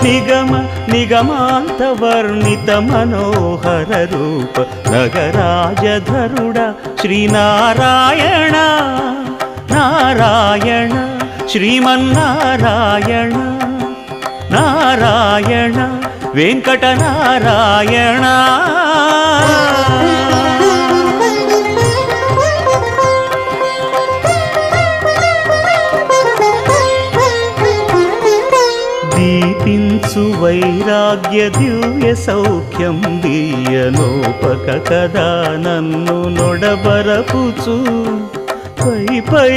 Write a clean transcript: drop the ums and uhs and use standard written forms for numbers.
నిగమ నిగమాంత వర్ణిత మనోహర రూప నగరాజధరుడ శ్రీనారాయణ నారాయణ శ్రీమన్నారాయణ నారాయణ వెంకటనారాయణ. దీపించు వైరాగ్య దివ్య సౌఖ్యం దీయనోపక కదా నన్ను నొడబరపుచు పై పై